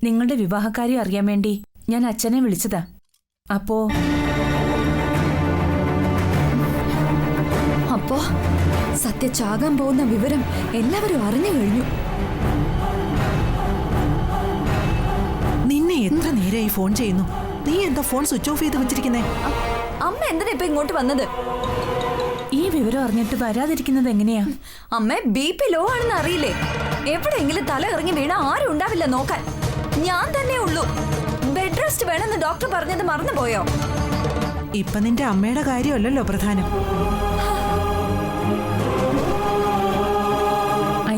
നിങ്ങളുടെ വിവാഹക്കാര്യം അറിയാൻ വേണ്ടി ഞാൻ അച്ഛനെ വിളിച്ചതാ. അപ്പോ സത്യ ചാകാൻ പോകുന്ന വിവരം എല്ലാവരും അറിഞ്ഞു കഴിഞ്ഞു. നിന്നെ എത്ര നേരമായി ഫോൺ ചെയ്യുന്നു? നീ എന്താ ഫോൺ സ്വിച്ച് ഓഫ് ചെയ്ത് വെച്ചിരിക്കുന്നേ? അമ്മ എന്തിനാ ഇപ്പൊ ഇങ്ങോട്ട് വന്നത്? ഈ വിവരം അറിഞ്ഞിട്ട് വരാതിരിക്കുന്നത് എങ്ങനെയാ? അമ്മ BP ലോ ആണെന്ന് അറിയില്ലേ? എവിടെയെങ്കിലും തല ഇറങ്ങി വീണ ആരും ഉണ്ടാവില്ല നോക്കാൻ. ഞാൻ തന്നെ ഉള്ളൂ. ബെഡ് റെസ്റ്റ് വേണമെന്ന് ഡോക്ടർ പറഞ്ഞത് മറന്നുപോയോ? ഇപ്പൊ നിന്റെ അമ്മയുടെ കാര്യമല്ലല്ലോ പ്രധാനം.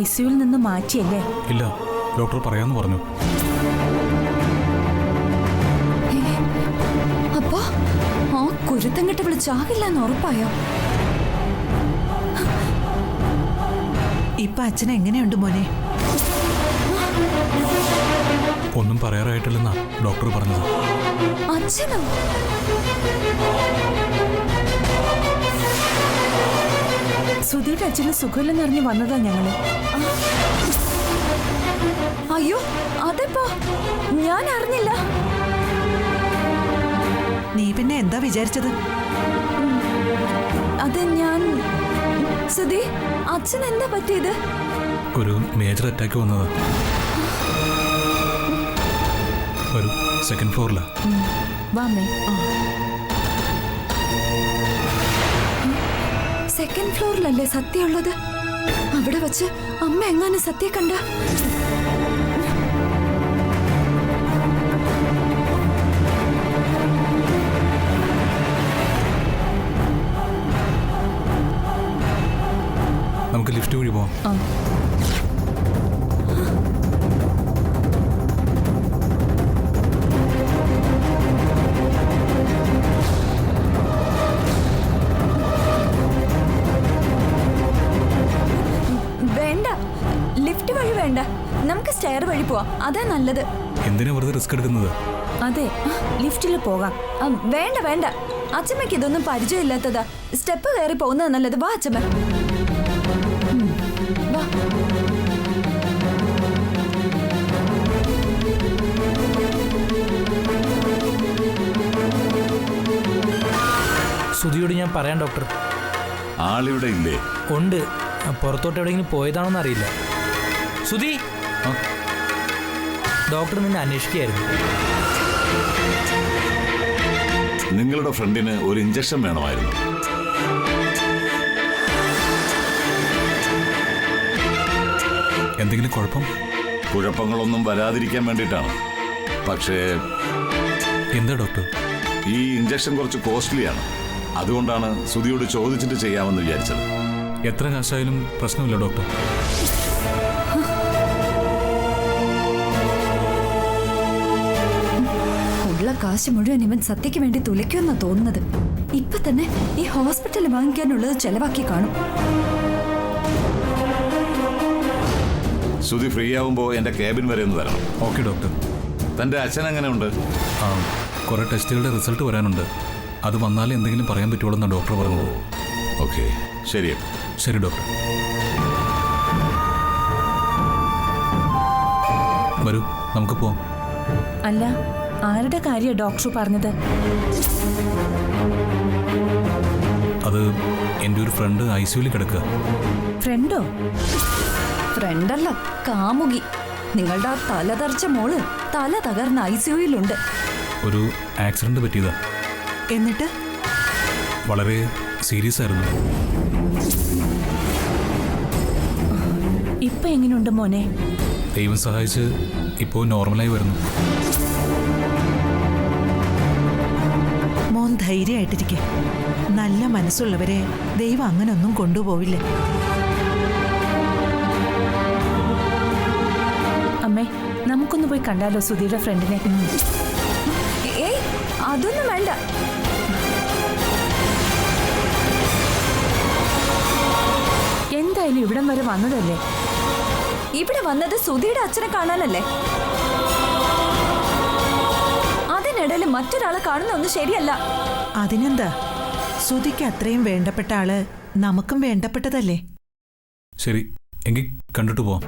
ICUവിൽ നിന്ന് മാറ്റിയല്ലേ? ഇല്ല, ഡോക്ടർ പറയാന്ന് പറഞ്ഞു. അപ്പോ ആ കുരുത്തം കെട്ട് വിളിച്ചാകില്ലെന്ന് ഉറപ്പായോ? ഇപ്പൊ അച്ഛൻ എങ്ങനെയുണ്ട് മോനെ? ഒന്നും പറയാറായിട്ടില്ലെന്നാ ഡോക്ടർ പറഞ്ഞത്. അച്ഛനോ? സുധിയുടെ അച്ഛന് സുഖമില്ലെന്ന് അറിഞ്ഞ് വന്നതാ ഞങ്ങള്. അയ്യോ, അതെപ്പോ? ഞാൻ അറിഞ്ഞില്ല. നീ പിന്നെ എന്താ വിചാരിച്ചത്? അത് ഞാൻ... സുധി, അച്ഛൻ എന്താ പറ്റിയത്? ഒരു മേജർ അറ്റാക്ക് വന്നതാ. ഒരു സെക്കൻഡ് ഫ്ലോറിലാ. വാമേ. സെക്കൻഡ് ഫ്ലോറിലല്ലേ സത്യ ഉള്ളത്? അവിടെ വച്ച് അമ്മ എങ്ങാനും സത്യ കണ്ട? നമുക്ക് ലിഫ്റ്റ് വഴി പോവാം. വേണ്ട, ലിഫ്റ്റ് വഴി വേണ്ട. നമുക്ക് സ്റ്റെയർ വഴി പോവാം, അതാ നല്ലത്. എന്തിനാ വെറുതെ റിസ്ക് എടുക്കുന്നത്? അതെ, ലിഫ്റ്റിൽ പോകാം. വേണ്ട വേണ്ട, അച്ഛമ്മയ്ക്ക് ഇതൊന്നും പരിചയമില്ലാത്തതാ. സ്റ്റെപ്പ് കയറി പോകുന്നത് നല്ലത്. വാ അച്ഛമ്മ, വാ. സുധിയോട് ഞാൻ പറയാം ഡോക്ടർ. ആളിവിടെ ഇല്ലേ? ഉണ്ട്, പുറത്തോട്ട് എവിടെയെങ്കിലും പോയതാണോന്ന് അറിയില്ല. സുധി, ഡോക്ടർ നിന്നെ അന്വേഷിക്കുകയായിരുന്നു. നിങ്ങളുടെ ഫ്രണ്ടിന് ഒരു ഇഞ്ചക്ഷൻ വേണമായിരുന്നു. എന്തെങ്കിലും കുഴപ്പം? കുഴപ്പങ്ങളൊന്നും വരാതിരിക്കാൻ വേണ്ടിയിട്ടാണ്. പക്ഷേ എന്താ ഡോക്ടർ? ഈ ഇഞ്ചക്ഷൻ കുറച്ച് കോസ്റ്റ്ലിയാണ്. അതുകൊണ്ടാണ് സുധിയോട് ചോദിച്ചിട്ട് ചെയ്യാമെന്ന് വിചാരിച്ചത്. എത്ര കാശായാലും പ്രശ്നമില്ല ഡോക്ടർ. ഉള്ള കാശ് മുഴുവൻ ഇവൻ സത്യക്ക് വേണ്ടി തുലയ്ക്കുമെന്നാ തോന്നുന്നത്. ഇപ്പൊ തന്നെ ഈ ഹോസ്പിറ്റലിൽ വാങ്ങിക്കാനുള്ളത് ചെലവാക്കി കാണും. സുധി ഫ്രീ ആവുമ്പോൾ എൻ്റെ ക്യാബിൻ വരെ ഒന്ന് വരണം. Okay doctor. തൻ്റെ അച്ഛൻ എങ്ങനെയുണ്ട്? കുറേ ടെസ്റ്റുകളുടെ റിസൾട്ട് വരാനുണ്ട്. അത് വന്നാലേ എന്തെങ്കിലും പറയാൻ പറ്റുള്ളൂ എന്നാണ് ഡോക്ടർ പറഞ്ഞത്. ഓക്കെ, ശരി. ശരി ഡോക്ടർ. വരൂ, നമുക്ക് പോവാം. അല്ല, ആരുടെ കാര്യമാണ് ഡോക്ടർ പറഞ്ഞത്? അത് എൻ്റെ ഒരു ഫ്രണ്ട് ICUവിൽ കിടക്കുക. ഫ്രണ്ടോ? ഫ്രണ്ടല്ല, കാമുകി. നിങ്ങളുടെ ആ തലതെറിച്ച മോള് തല തകർന്ന ICUയിലുണ്ട്. ഒരു ആക്സിഡന്റ് പറ്റിയതാ. എന്നിട്ട്? വളരെ സീരിയസ് ആയിരുന്നു. ഇപ്പൊ എങ്ങനെയുണ്ട് മോനെ? ദൈവം സഹായിച്ച് ഇപ്പോൾ നോർമലായി വരുന്നു. മോൻ ധൈര്യമായിട്ടിരിക്കെ. നല്ല മനസ്സുള്ളവരെ ദൈവം അങ്ങനൊന്നും കൊണ്ടുപോവില്ല. അമ്മേ, നമുക്കൊന്ന് പോയി കണ്ടാലോ സുധിയുടെ ഫ്രണ്ടിനെ? ഏയ്, അതൊന്നും വേണ്ട. എന്തായാലും ഇവിടം വരെ വന്നതല്ലേ? ഇവിടെ വന്നത് സുധിയുടെ അച്ഛനെ കാണാനല്ലേ? അതിനിടയിൽ മറ്റൊരാളെ കാണുന്നൊന്നും ശരിയല്ല. അതിനെന്താ, സുധിക്ക് അത്രയും വേണ്ടപ്പെട്ട ആള് നമുക്കും വേണ്ടപ്പെട്ടതല്ലേ? ശരി, എങ്കിൽ കണ്ടിട്ട് പോവാം.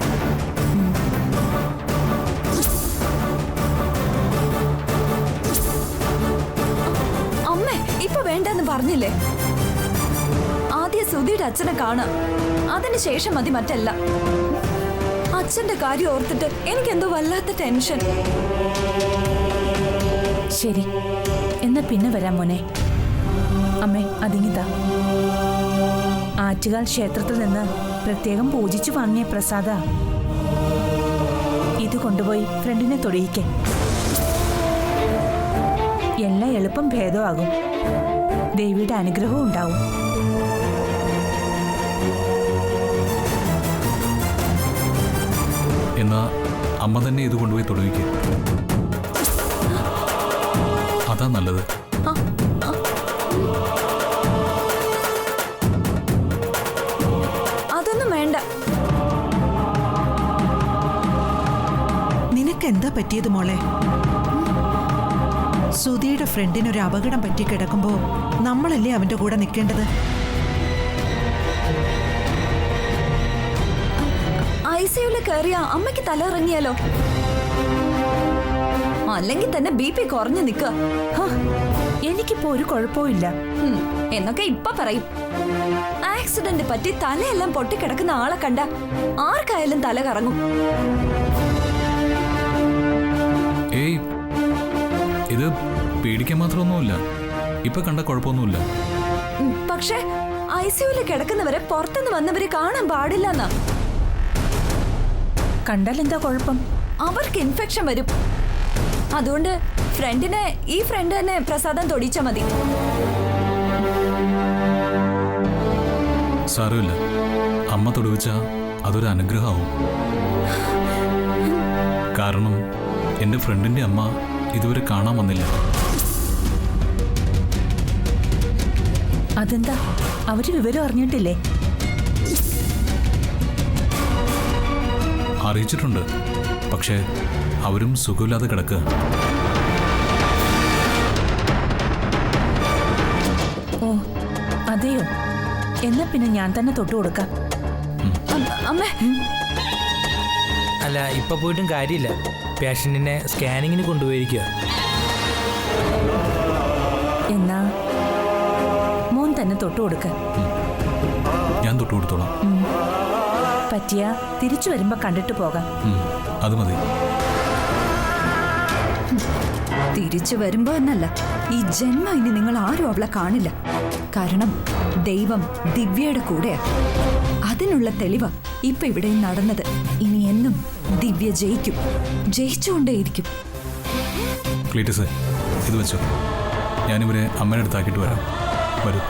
പറഞ്ഞില്ലേ, ആദ്യം സുധിയുടെ അച്ഛനെ കാണാം, അതിനുശേഷം മതി മറ്റല്ല. അച്ഛന്റെ കാര്യം ഓർത്തിട്ട് എനിക്കെന്തോ വല്ലാത്ത ടെൻഷൻ. ശരി, എന്നാ പിന്നെ വരാം മോനെ. അമ്മേ, അതിങ്ങിതാ. ആറ്റുകാൽ ക്ഷേത്രത്തിൽ നിന്ന് പ്രത്യേകം പൂജിച്ചു വാങ്ങിയ പ്രസാദ. ഇത് കൊണ്ടുപോയി ഫ്രണ്ടിനെ തൊടിയിക്കേ. എല്ലാം എളുപ്പം ഭേദമാകും. ദേവിയുടെ അനുഗ്രഹവും ഉണ്ടാവും. എന്നാ അമ്മ തന്നെ ഇത് കൊണ്ടുപോയി തൊടുവിക്ക്. അതാ നല്ലത്. അതൊന്നും വേണ്ട. നിനക്കെന്താ പറ്റിയത് മോളെ? സുധിയുടെ ഫ്രണ്ടിനൊരു അപകടം പറ്റി കിടക്കുമ്പോ നമ്മളല്ലേ അവന്റെ കൂടെ നിൽക്കേണ്ടത്? ഐസിയുല് കയറിയ അമ്മയ്ക്ക് തല ഇറങ്ങിയാലോ? അല്ലെങ്കിൽ തന്നെ BP കുറഞ്ഞു നിൽക്കുക. എനിക്കിപ്പോ ഒരു കുഴപ്പവും ഇല്ല എന്നൊക്കെ ഇപ്പൊ പറയും. ആക്സിഡന്റ് പറ്റി തലയെല്ലാം പൊട്ടിക്കിടക്കുന്ന ആളെ കണ്ട ആർക്കായാലും തല കറങ്ങും. ഏയ്, ഇത് പേടിക്കാൻ മാത്രമൊന്നുമില്ല. ഇപ്പൊ കണ്ട കുഴപ്പമൊന്നുമില്ല. പക്ഷേ ഐസിയുല് കിടക്കുന്നവരെ പുറത്തുനിന്ന് വന്നവര് കാണാൻ പാടില്ലെന്നാ. കണ്ടാൽ എന്താ കുഴപ്പം? അവർക്ക് ഇൻഫെക്ഷൻ വരും. അതുകൊണ്ട് ഈ ഫ്രണ്ട് തന്നെ പ്രസാദം തൊടിച്ചാ മതി. സാരമില്ല, അമ്മ തൊടുവിച്ച അതൊരു അനുഗ്രഹമാവും. കാരണം എൻ്റെ ഫ്രണ്ടിൻ്റെ അമ്മ ഇതുവരെ കാണാൻ വന്നില്ല. അതെന്താ, അവര് വിവരം അറിഞ്ഞിട്ടില്ലേ? അറിയിച്ചിട്ടുണ്ട്, പക്ഷേ അവരും സുഖമില്ലാതെ കിടക്കുക. ഓ അതെയോ? എന്നാ പിന്നെ ഞാൻ തന്നെ തൊട്ടു കൊടുക്കാം. അമ്മേ, അല്ല, ഇപ്പൊ പോയിട്ടും കാര്യമില്ല. പേഷ്യന്റിനെ സ്കാനിങ്ങിന് കൊണ്ടുപോയിരിക്കുക. എന്നാ മോൻ തന്നെ തൊട്ടു കൊടുക്ക. ഞാൻ തൊട്ടു കൊടുത്തോളാം. പറ്റിയ തിരിച്ചു വരുമ്പോ കണ്ടിട്ട് പോകാം. അത് മതി. തിരിച്ചു വരുമ്പോ എന്നല്ല, ഈ ജന്മം ഇനി നിങ്ങൾ ആരും അവളെ കാണില്ല. കാരണം ദൈവം ദിവ്യയുടെ കൂടെയാ. അതിനുള്ള തെളിവാ ഇപ്പൊ ഇവിടെ നടന്നത്. ഇനി എന്നും ദിവ്യ ജയിക്കും, ജയിച്ചുകൊണ്ടേയിരിക്കും. ക്ലീറ്റസ്, ഇത് വെച്ചോ. ഞാനിവരെ അമ്മയുടെ അടുത്താക്കിയിട്ട് വരാം. വരൂ.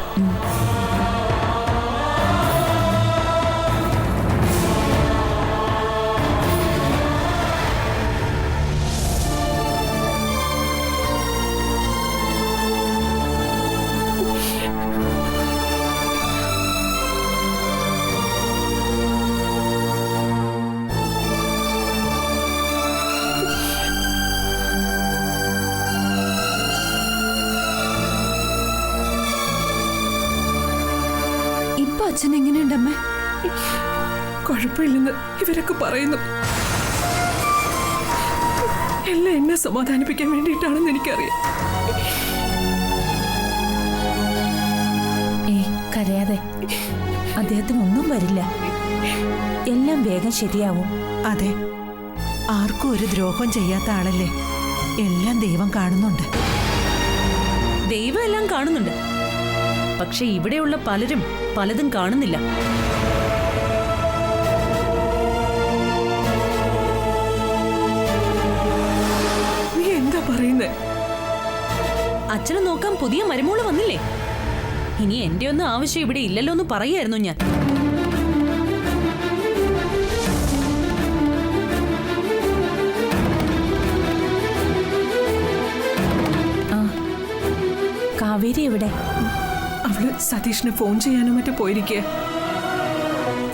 അച്ഛൻ എങ്ങനെയുണ്ടമ്മേ? കുഴപ്പമില്ലെന്ന് ഇവരൊക്കെ പറയുന്നു. എല്ലാം എന്നെ സമാധാനിപ്പിക്കാൻ വേണ്ടിയിട്ടാണെന്ന് എനിക്കറിയാം. കരയാതെ, അദ്ദേഹത്തിനൊന്നും വരില്ല. എല്ലാം വേഗം ശരിയാവും. അതെ, ആർക്കും ഒരു ദ്രോഹം ചെയ്യാത്ത ആളല്ലേ. എല്ലാം ദൈവം കാണുന്നുണ്ട്. ദൈവം എല്ലാം കാണുന്നുണ്ട്. പക്ഷെ ഇവിടെയുള്ള പലരും പലതും കാണുന്നില്ല. നീ എന്താ പറയുന്നേ? അച്ഛനെ നോക്കാൻ പുതിയ മരുമോള് വന്നില്ലേ? ഇനി എന്റെ ഒന്നും ആവശ്യം ഇവിടെ ഇല്ലല്ലോ എന്ന് പറയായിരുന്നു ഞാൻ. കാവേരി എവിടെ? അവള് സതീഷിന് ഫോൺ ചെയ്യാനോ മറ്റോ പോയിരിക്കേ.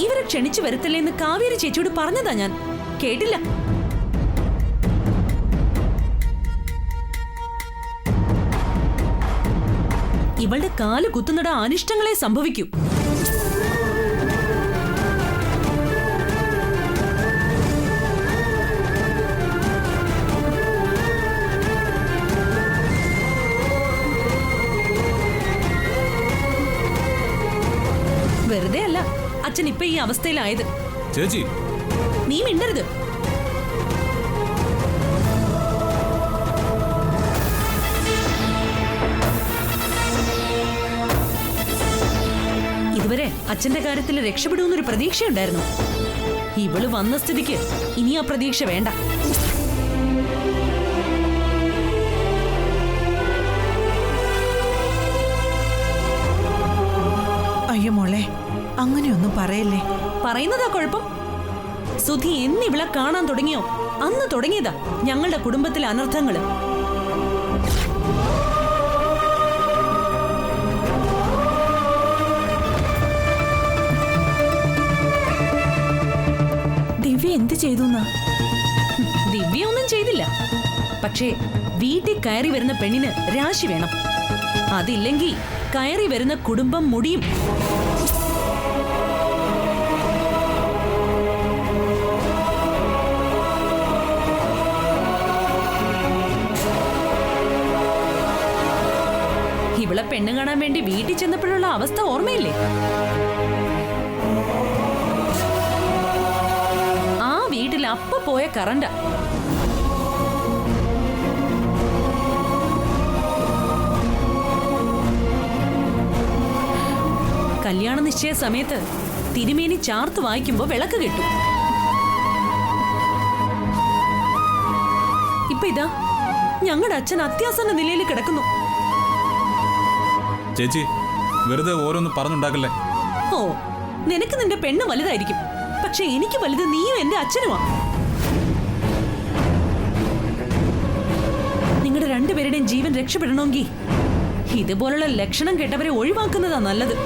ഇവരെ ക്ഷണിച്ചു വരത്തില്ലേ എന്ന് കാവേരി ചേച്ചിയോട് പറഞ്ഞതാ ഞാൻ. കേട്ടില്ല. ഇവളുടെ കാല് കുത്തുന്നിട അനിഷ്ടങ്ങളെ സംഭവിക്കൂ. അച്ഛൻ ഇപ്പൊ ഈ അവസ്ഥയിലായത്. ചേച്ചി, നീ മിണ്ടരുത്. ഇതുവരെ അച്ഛന്റെ കാര്യത്തിൽ രക്ഷപ്പെടുമെന്നൊരു പ്രതീക്ഷയുണ്ടായിരുന്നു. ഇവള് വന്ന സ്ഥിതിക്ക് ഇനി ആ പ്രതീക്ഷ വേണ്ട. അയ്യോ മോളെ, അങ്ങനെയൊന്നും പറയല്ലേ. പറയുന്നതാ കുഴപ്പം. സുധി എന്നിവളെ കാണാൻ തുടങ്ങിയോ അന്ന് തുടങ്ങിയതാ ഞങ്ങളുടെ കുടുംബത്തിലെ അനർത്ഥങ്ങള്. ദിവ്യ എന്ത് ചെയ്തു? ദിവ്യ ഒന്നും ചെയ്തില്ല. പക്ഷേ വീട്ടിൽ കയറി വരുന്ന പെണ്ണിന് രാശി വേണം. അതില്ലെങ്കിൽ കയറി വരുന്ന കുടുംബം മുടിയും. ഇവളെ പെണ്ണ് കാണാൻ വേണ്ടി വീട്ടിൽ ചെന്നപ്പോഴുള്ള അവസ്ഥ ഓർമ്മയില്ലേ? ആ വീട്ടിൽ അപ്പ പോയ കറണ്ട. കല്യാണ നിശ്ചയ സമയത്ത് തിരുമേനി ചാർത്ത് വായിക്കുമ്പോ വിളക്ക് കെട്ടു. ഇപ്പൊ ഇതാ ഞങ്ങളുടെ അച്ഛൻ അത്യാസന്ന നിലയിൽ കിടക്കുന്നു. ചേച്ചി, വെറുതെ ഓരോന്ന് പറഞ്ഞുണ്ടാക്കല്ലേ. ഓ, നിനക്ക് നിന്റെ പെണ്ണ് വലുതായിരിക്കും, പക്ഷെ എനിക്ക് വലുത് നീയും എന്റെ അച്ഛനുമാ. നിങ്ങളുടെ രണ്ടുപേരുടെയും ജീവൻ രക്ഷപ്പെടണമെങ്കിൽ ഇതുപോലുള്ള ലക്ഷണം കേട്ടവരെ ഒഴിവാക്കുന്നതാ നല്ലത്.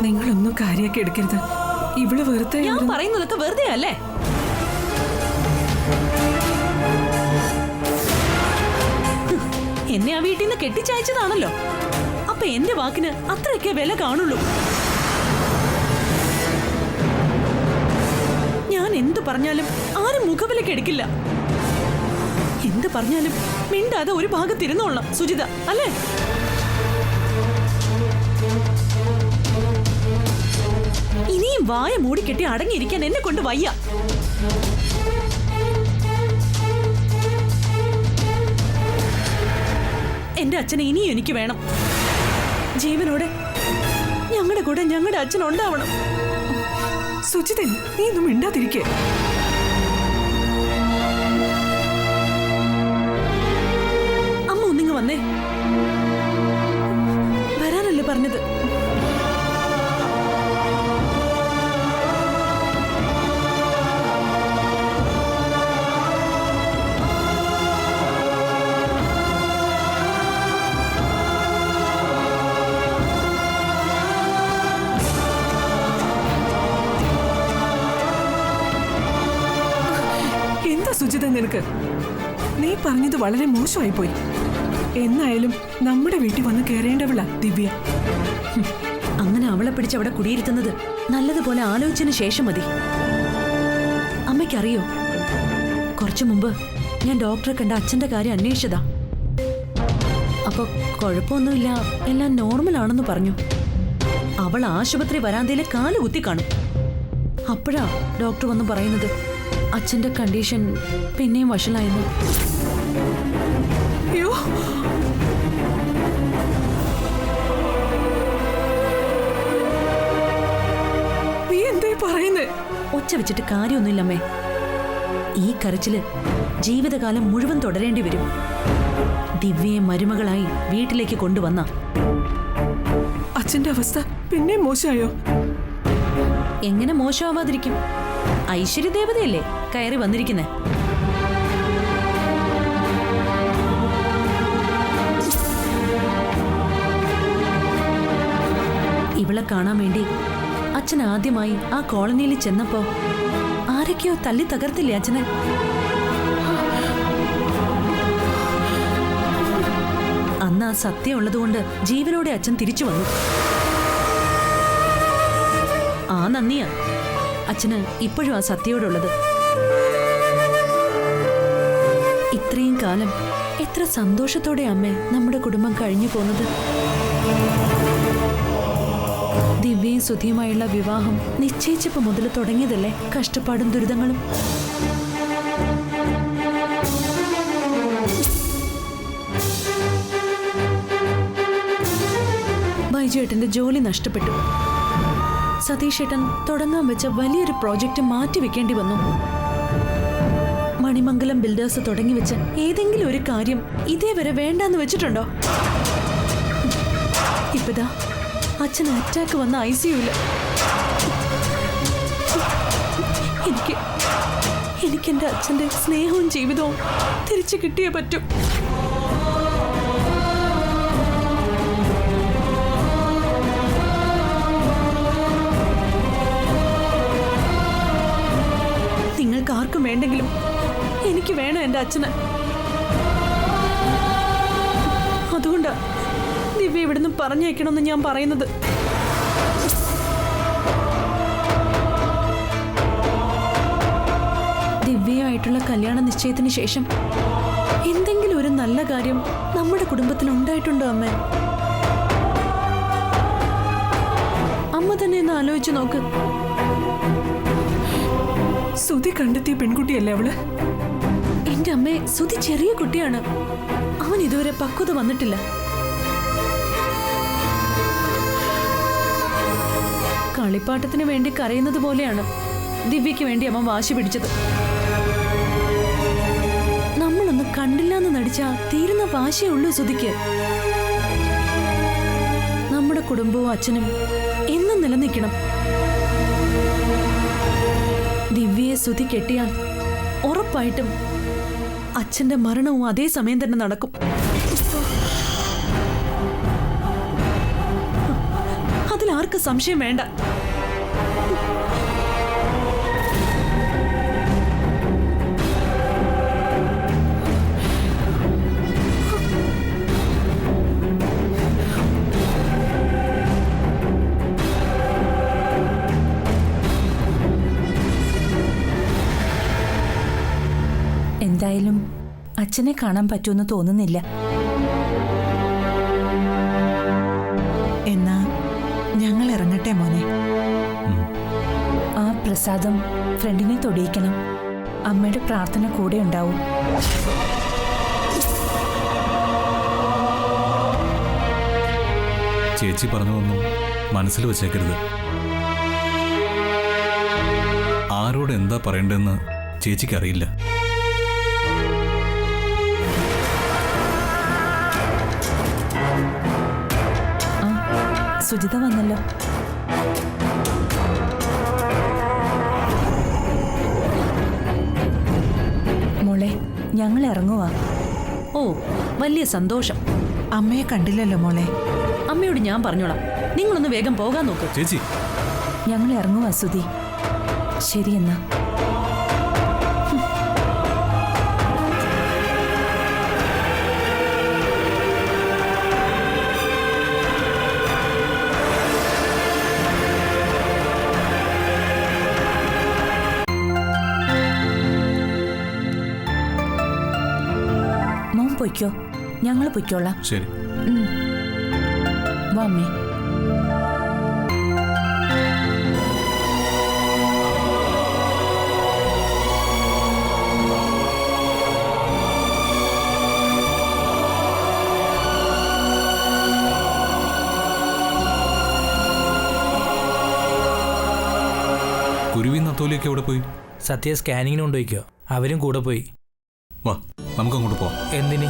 നിങ്ങളൊന്നും കാര്യമാക്കി എടുക്കരുത്. ഇവള് വെറുതെ ഞാൻ പറയുന്നതൊക്കെ വെറുതെ അല്ലേ? എന്നെ ആ വീട്ടിൽ നിന്ന് കെട്ടിച്ചയച്ചതാണല്ലോ. അപ്പൊ എന്റെ വാക്കിന് അത്രയൊക്കെ വില കാണുള്ളൂ. ഞാൻ എന്തു പറഞ്ഞാലും ആരും മുഖവിലേക്ക് എടുക്കില്ല. എന്ത് പറഞ്ഞാലും മിണ്ടാതെ ഒരു ഭാഗത്തിരുന്നോളാം സുജിത, അല്ലേ? ഇനിയും വായ മൂടിക്കെട്ടി അടങ്ങിയിരിക്കാൻ എന്നെ കൊണ്ട് വയ്യ. എന്റെ അച്ഛനെ ഇനിയും എനിക്ക് വേണം. ജീവനോടെ ഞങ്ങളുടെ കൂടെ ഞങ്ങളുടെ അച്ഛൻ ഉണ്ടാവണം. സുജിതൻ, നീ ഒന്നും മിണ്ടാതിരിക്കേ. അമ്മ ഒന്നിങ്ങ് വന്നേ. വരാനല്ലേ പറഞ്ഞത്? എന്താ സുജിത നിനക്ക്? നീ പറഞ്ഞത് വളരെ മോശമായി പോയി. എന്നായാലും നമ്മുടെ വീട്ടിൽ വന്ന് കയറേണ്ടവളാ ദിവ്യ. അങ്ങനെ അവളെ പിടിച്ച് അവിടെ കുടിയിരുത്തുന്നത് നല്ലതുപോലെ ആലോചിച്ചതിന് ശേഷം മതി. അമ്മയ്ക്കറിയോ, കുറച്ചു മുമ്പ് ഞാൻ ഡോക്ടറെ കണ്ട അച്ഛന്റെ കാര്യം അന്വേഷിച്ചതാ. അപ്പൊ കുഴപ്പമൊന്നുമില്ല, എല്ലാം നോർമൽ ആണെന്ന് പറഞ്ഞു. അവൾ ആശുപത്രി വരാന്തയിലെ കാല് കുത്തി കാണും. അപ്പോഴാ ഡോക്ടർ വന്ന് പറയുന്നത് അച്ഛന്റെ കണ്ടീഷൻ പിന്നെയും വഷളായിരുന്നു. അയ്യോ, നീ എന്താ പറയുന്നേ? ഒച്ച വെച്ചിട്ട് കാര്യമൊന്നുമില്ലമ്മേ. ഈ കരച്ചില് ജീവിതകാലം മുഴുവൻ തുടരേണ്ടി വരും. ദിവ്യയെ മരുമകളായി വീട്ടിലേക്ക് കൊണ്ടുവന്ന അച്ഛന്റെ അവസ്ഥ പിന്നെ മോശമായോ? എങ്ങനെ മോശമാവാതിരിക്കും? ഐശ്വര്യദേവതയല്ലേ കയറി വന്നിരിക്കുന്നേ. ഇവളെ കാണാൻ വേണ്ടി അച്ഛൻ ആദ്യമായി ആ കോളനിയിൽ ചെന്നപ്പോ ആരൊക്കെയോ തല്ലി തകർത്തില്ലേ അച്ഛനെ? അന്ന് ആ സത്യം ഉള്ളതുകൊണ്ട് ജീവനോടെ അച്ഛൻ തിരിച്ചു വന്നു. ആ നന്ദിയാ അച്ഛന് ഇപ്പോഴും ആ സത്യയോടുള്ളത്. ഇത്രയും കാലം എത്ര സന്തോഷത്തോടെ അമ്മേ നമ്മുടെ കുടുംബം കഴിഞ്ഞു പോന്നത്. ദിവ്യയും സുധിയുമായുള്ള വിവാഹം നിശ്ചയിച്ചപ്പോ മുതൽ തുടങ്ങിയതല്ലേ കഷ്ടപ്പാടും ദുരിതങ്ങളും. ബൈജുവേട്ടന്റെ ജോലി നഷ്ടപ്പെട്ടു. സതീഷ് ഏട്ടൻ തുടങ്ങാൻ വെച്ച വലിയൊരു പ്രോജക്റ്റ് മാറ്റിവെക്കേണ്ടി വന്നു. മണിമംഗലം ബിൽഡേഴ്സ് തുടങ്ങി വെച്ച ഏതെങ്കിലും ഒരു കാര്യം ഇതേവരെ വേണ്ടാന്ന് വെച്ചിട്ടുണ്ടോ? ഇപ്പതാ അച്ഛൻ അറ്റാക്ക് വന്ന ICUല്. എനിക്ക് എന്റെ അച്ഛന്റെ സ്നേഹവും ജീവിതവും തിരിച്ചു കിട്ടിയേ പറ്റൂ. നിങ്ങൾക്ക് ആർക്കും വേണ്ടെങ്കിലും എനിക്ക് വേണം എന്റെ അച്ഛന്. അതുകൊണ്ടാ ദിവ്യ ഇവിടുന്ന് പറഞ്ഞേക്കണമെന്ന് ഞാൻ പറയുന്നത്. ദിവ്യയായിട്ടുള്ള കല്യാണ നിശ്ചയത്തിന് ശേഷം എന്തെങ്കിലും ഒരു നല്ല കാര്യം നമ്മുടെ കുടുംബത്തിൽ ഉണ്ടായിട്ടുണ്ടോ അമ്മേ? അമ്മ തന്നെ ഒന്ന് ആലോചിച്ച് നോക്ക്. സുധി കണ്ടെത്തിയ പെൺകുട്ടിയല്ലേ അവള്? എന്റെ അമ്മേ, സുധി ചെറിയ കുട്ടിയാണ്. അവൻ ഇതുവരെ പക്വത വന്നിട്ടില്ല. കളിപ്പാട്ടത്തിന് വേണ്ടി കരയുന്നത് പോലെയാണ് ദിവ്യയ്ക്ക് വേണ്ടി അമ്മ വാശി പിടിച്ചത്. നമ്മളൊന്ന് കണ്ടില്ലാന്ന് നടിച്ചാ തീരുന്ന വാശിയേ ഉള്ളൂ സുധിക്ക്. നമ്മുടെ കുടുംബവും അച്ഛനും എന്നും നിലനിൽക്കണം. ദിവ്യയെ സുധി കെട്ടിയാൽ ഉറപ്പായിട്ടും അച്ഛന്റെ മരണവും അതേ സമയം തന്നെ നടക്കും. അതിലാർക്ക് സംശയം വേണ്ട. എന്തായാലും അച്ഛനെ കാണാൻ പറ്റുമെന്ന് തോന്നുന്നില്ല. എന്നാ ഞങ്ങൾ ഇറങ്ങട്ടെ മോനെ. ആ പ്രസാദം ഫ്രണ്ടിനെ തൊടിയിക്കണം. അമ്മയുടെ പ്രാർത്ഥന കൂടെ ഉണ്ടാവും. ചേച്ചി പറഞ്ഞതൊന്നും മനസ്സിൽ വെച്ചേക്കരുത്. ആരോട് എന്താ പറയണ്ടെന്ന് ചേച്ചിക്കറിയില്ല. സുജിത വന്നല്ലോ. മോളെ, ഞങ്ങൾ ഇറങ്ങുവാ. ഓ, വലിയ സന്തോഷം. അമ്മയെ കണ്ടില്ലല്ലോ മോളെ. അമ്മയോട് ഞാൻ പറഞ്ഞോളാം, നിങ്ങളൊന്ന് വേഗം പോകാൻ നോക്ക്. ചേച്ചി, ഞങ്ങൾ ഇറങ്ങുവാ സുധി. ശരി എന്നാ. മോൻ പൊയ്ക്കോ, ഞങ്ങൾ പൊയ്ക്കോളാം. ശരി. വാ അമ്മേ. കുരുവി നത്തോലിയൊക്കെ എവിടെ പോയി? സത്യ സ്കാനിങ്ങിന് കൊണ്ടുപോയിക്കോ. അവരും കൂടെ പോയി. വാ, നമുക്കങ്ങോട്ട് പോവാം. എന്തിന്?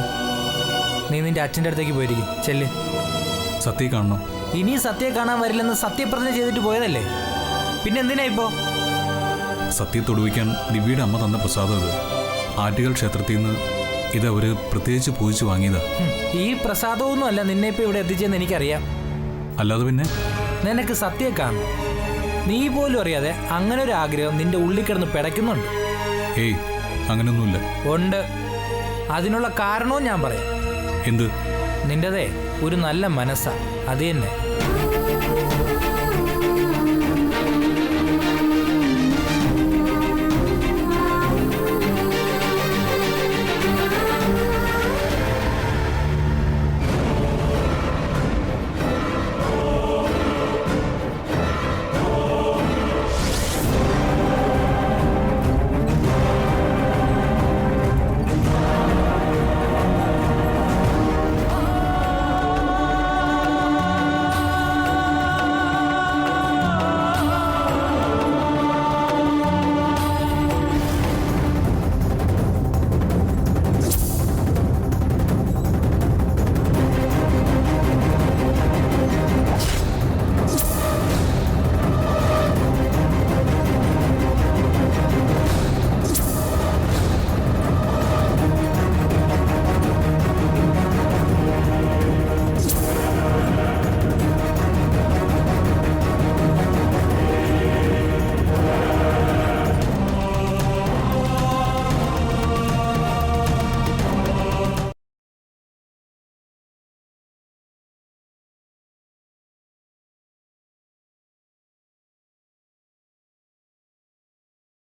നീ നിന്റെ അച്ഛൻ്റെ അടുത്തേക്ക് പോയിരിക്കും. ചെല്ല്. സത്യെ കാണണം. ഇനി സത്യയെ കാണാൻ വരില്ലെന്ന് സത്യപ്രതിജ്ഞ ചെയ്തിട്ട് പോയതല്ലേ, പിന്നെ എന്തിനാ ഇപ്പോ? സത്യയെ തൊടുവിക്കാൻ ദിവ്യയുടെ അമ്മ തന്ന പ്രസാദം ഇത്. ആറ്റുകാൽ ക്ഷേത്രത്തിൽ നിന്ന് ഇത് അവര് പ്രത്യേകിച്ച് പൂജിച്ച് വാങ്ങിയതാ. ഈ പ്രസാദമൊന്നും അല്ല നിന്നെ ഇപ്പൊ ഇവിടെ എത്തിച്ചെന്ന് എനിക്കറിയാം. അല്ലാതെ പിന്നെ നിനക്ക് സത്യയെ കാണണം. നീ പോലും അറിയാതെ അങ്ങനെ ഒരു ആഗ്രഹം നിന്റെ ഉള്ളിൽ കിടന്ന് പിടയ്ക്കുന്നുണ്ട്. ഏയ്, അങ്ങനെയൊന്നുമില്ല. ഉണ്ട്. അതിനുള്ള കാരണവും ഞാൻ പറയാം. എന്ത്? നിന്റേതേ ഒരു നല്ല മനസ്സാ, അത് തന്നെ.